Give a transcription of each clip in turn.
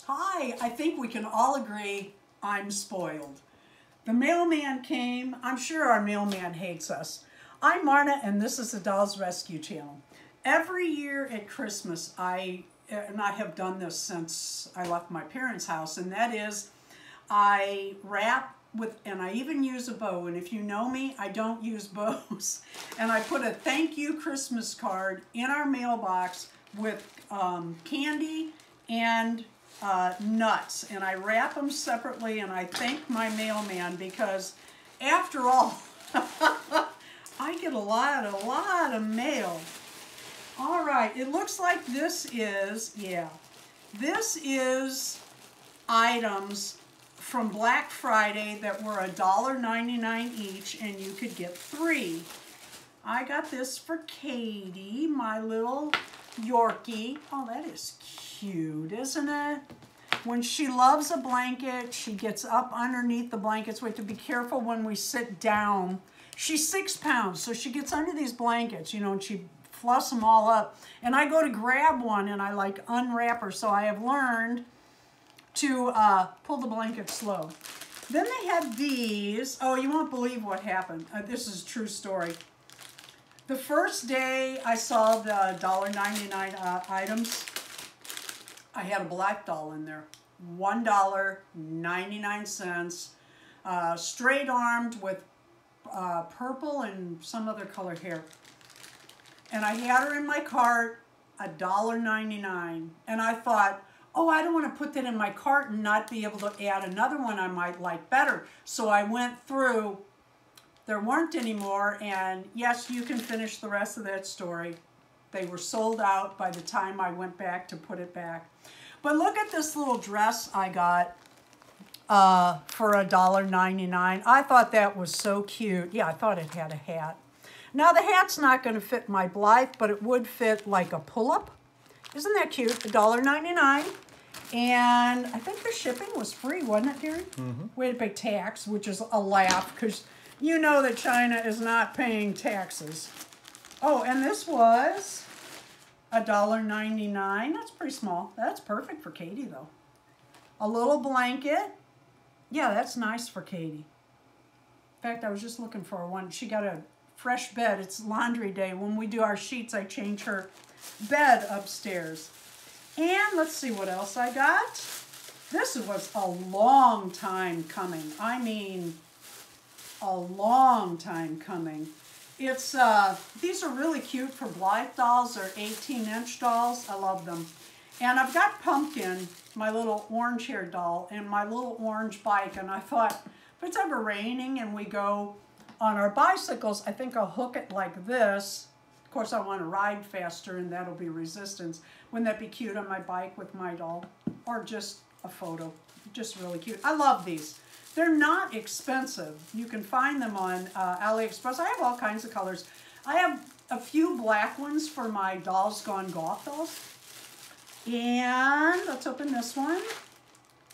Hi, I think we can all agree I'm spoiled. The mailman came. I'm sure our mailman hates us. I'm Marna, and this is the Dolls Rescue Channel. Every year at Christmas, I have done this since I left my parents' house, and that is I wrap with, and I even use a bow, and if you know me, I don't use bows. And I put a thank you Christmas card in our mailbox with candy and nuts, and I wrap them separately, and I thank my mailman because after all, I get a lot of mail. All right, it looks like this is items from Black Friday that were $1.99 each, and you could get 3. I got this for Katie, my little Yorkie. Oh, that is cute, isn't it? When she loves a blanket, she gets up underneath the blankets. We have to be careful when we sit down. She's 6 pounds, so she gets under these blankets, you know, and she fluffs them all up. And I go to grab one, and I like unwrap her, so I have learned to pull the blanket slow. Then they had these. Oh, you won't believe what happened. This is a true story. The first day I saw the $1.99 items, I had a black doll in there. $1.99, straight armed with purple and some other color hair. And I had her in my cart, $1.99. And I thought, oh, I don't want to put that in my cart and not be able to add another one I might like better. So I went through. There weren't any more, and yes, you can finish the rest of that story. They were sold out by the time I went back to put it back. But look at this little dress I got for $1.99. I thought that was so cute. Yeah, I thought it had a hat. Now, the hat's not going to fit my Blythe, but it would fit like a pull-up. Isn't that cute? $1.99. And I think the shipping was free, wasn't it, dearie? Mm-hmm. We had to pay tax, which is a laugh, because you know that China is not paying taxes. Oh, and this was $1.99. That's pretty small. That's perfect for Katie, though. A little blanket. Yeah, that's nice for Katie. In fact, I was just looking for one. She got a fresh bed. It's laundry day. When we do our sheets, I change her bed upstairs. And let's see what else I got. This was a long time coming. I mean, a long time coming. It's these are really cute for Blythe dolls. They're 18-inch dolls. I love them. And I've got Pumpkin, my little orange-haired doll, and my little orange bike. And I thought, if it's ever raining and we go on our bicycles, I think I'll hook it like this. Of course, I want to ride faster, and that'll be resistance. Wouldn't that be cute on my bike with my doll? Or just a photo. Just really cute. I love these. They're not expensive. You can find them on AliExpress. I have all kinds of colors. I have a few black ones for my Dolls Gone Goth dolls. And let's open this one.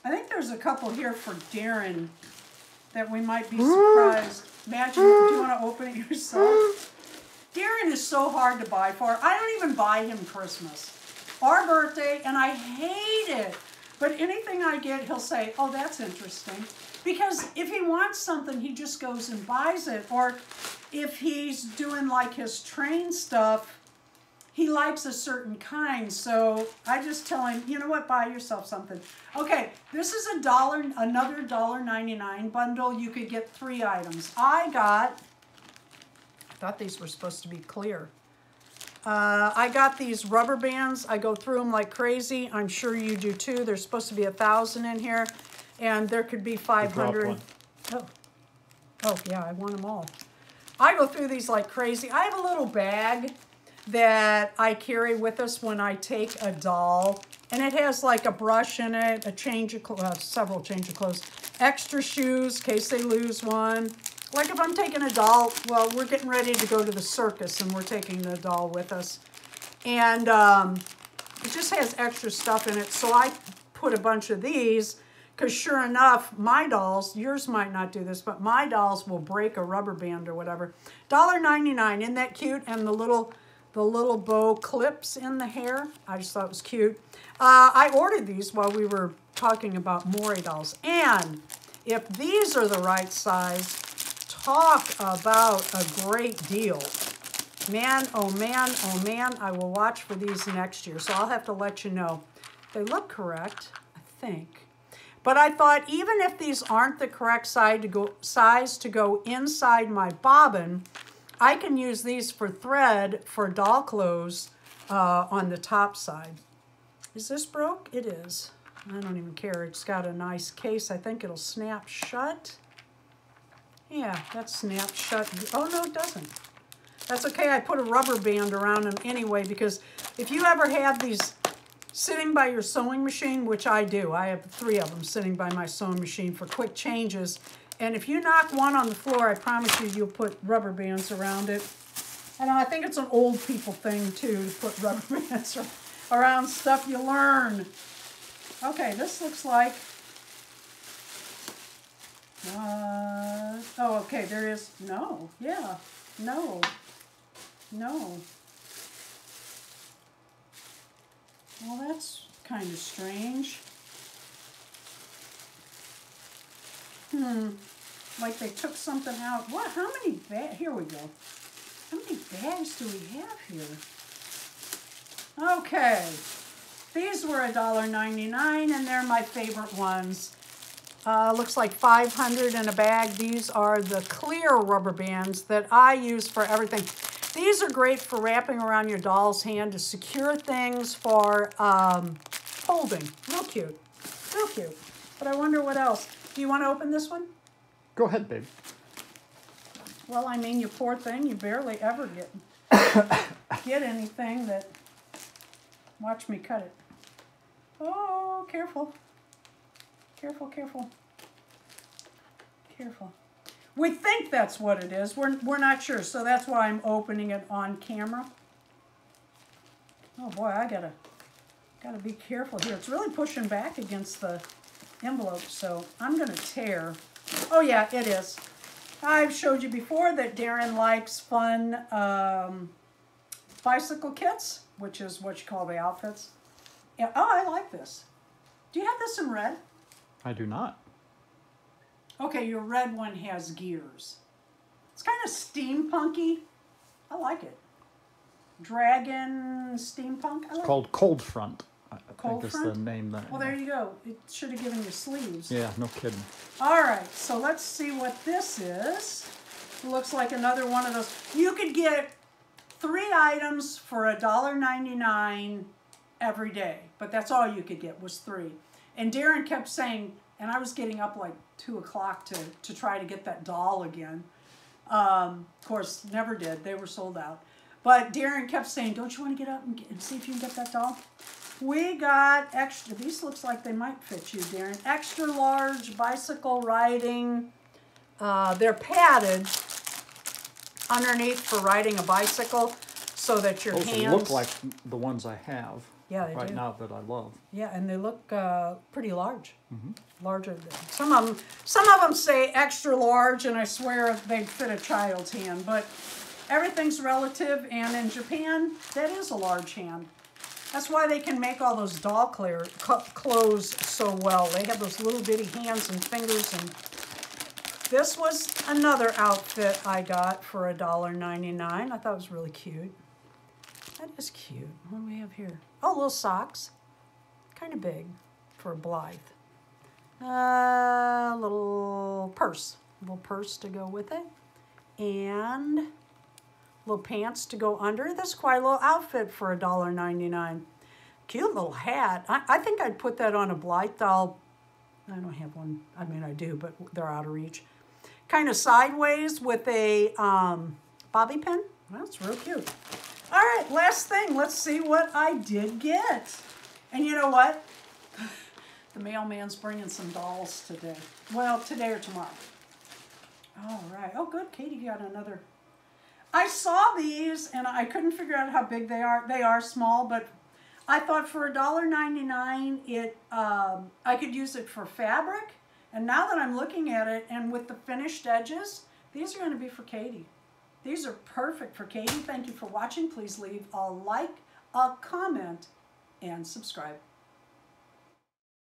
I think there's a couple here for Darren that we might be surprised. Imagine, do you want to open it yourself? Darren is so hard to buy for. I don't even buy him Christmas or birthday, and I hate it. But anything I get, he'll say, oh, that's interesting. Because if he wants something, he just goes and buys it. Or if he's doing like his train stuff, he likes a certain kind. So I just tell him, you know what, buy yourself something. Okay, this is another $1.99 bundle. You could get 3 items. I thought these were supposed to be clear. I got these rubber bands. I go through them like crazy. I'm sure you do too. There's supposed to be 1,000 in here. And there could be 500. Oh, yeah, I want them all. I go through these like crazy. I have a little bag that I carry with us when I take a doll. And it has like a brush in it, a change of clothes, several change of clothes, extra shoes in case they lose one. Like if I'm taking a doll, well, we're getting ready to go to the circus and we're taking the doll with us. And it just has extra stuff in it. So I put a bunch of these. Because sure enough, my dolls, yours might not do this, but my dolls will break a rubber band or whatever. $1.99, isn't that cute? And the little bow clips in the hair. I just thought it was cute. I ordered these while we were talking about Maury dolls. And if these are the right size, talk about a great deal. Man, oh man, oh man, I will watch for these next year. So I'll have to let you know. They look correct, I think. But I thought even if these aren't the correct size to go inside my bobbin, I can use these for thread for doll clothes on the top side. Is this broke? It is. I don't even care. It's got a nice case. I think it'll snap shut. Yeah, that snaps shut. Oh, no, it doesn't. That's okay. I put a rubber band around them anyway, because if you ever have these sitting by your sewing machine, which I do, I have 3 of them sitting by my sewing machine for quick changes. And if you knock one on the floor, I promise you, you'll put rubber bands around it. And I think it's an old people thing, too, to put rubber bands around stuff you learn. Okay, this looks like... oh, okay, there is... No, yeah, no, no. Well, that's kind of strange. Like they took something out. What? How many bags? Here we go. How many bags do we have here? Okay. These were $1.99 and they're my favorite ones. Looks like 500 in a bag. These are the clear rubber bands that I use for everything. These are great for wrapping around your doll's hand to secure things for holding. Real cute. Real cute. But I wonder what else. Do you want to open this one? Go ahead, babe. Well, I mean, you poor thing. You barely ever get anything that... Watch me cut it. Oh, careful. Careful, careful. Careful. We think that's what it is. We're not sure, so that's why I'm opening it on camera. Oh boy, I gotta be careful here. It's really pushing back against the envelope, so I'm gonna tear. Oh yeah, it is. I've showed you before that Darren likes fun bicycle kits, which is what you call the outfits. Yeah, oh, I like this. Do you have this in red? I do not. Okay, your red one has gears. It's kind of steampunky. I like it. Dragon steampunk. It's called Cold Front. I Cold think Front? is the name that. Well, there you go. It should have given you sleeves. Yeah, no kidding. All right, so let's see what this is. It looks like another one of those. You could get 3 items for $1.99 every day, but that's all you could get was 3. And Darren kept saying, and I was getting up like 2 o'clock to try to get that doll again. Of course, never did. They were sold out. But Darren kept saying, don't you want to get up and see if you can get that doll? We got extra. These looks like they might fit you, Darren. Extra large bicycle riding. They're padded underneath for riding a bicycle so that your hands... They look like the ones I have. Yeah, they right do. now that I love. Yeah, and they look pretty large. Mm-hmm. Larger than some of them say extra large, and I swear they'd fit a child's hand. But everything's relative, and in Japan, that is a large hand. That's why they can make all those doll clothes so well. They have those little bitty hands and fingers. And this was another outfit I got for $1.99. I thought it was really cute. That is cute. What do we have here? Oh, little socks. Kind of big for a Blythe. Little purse. Little purse to go with it. And little pants to go under. This is quite a little outfit for $1.99. Cute little hat. I think I'd put that on a Blythe doll. I don't have one. I mean, I do, but they're out of reach. Kind of sideways with a bobby pin. Well, that's real cute. All right, last thing. Let's see what I did get. And you know what? The mailman's bringing some dolls today. Well, today or tomorrow. All right. Oh, good. Katie got another. I saw these, and I couldn't figure out how big they are. They are small, but I thought for $1.99, I could use it for fabric. And now that I'm looking at it, and with the finished edges, these are going to be for Katie. These are perfect for Katie. Thank you for watching. Please leave a like, a comment, and subscribe.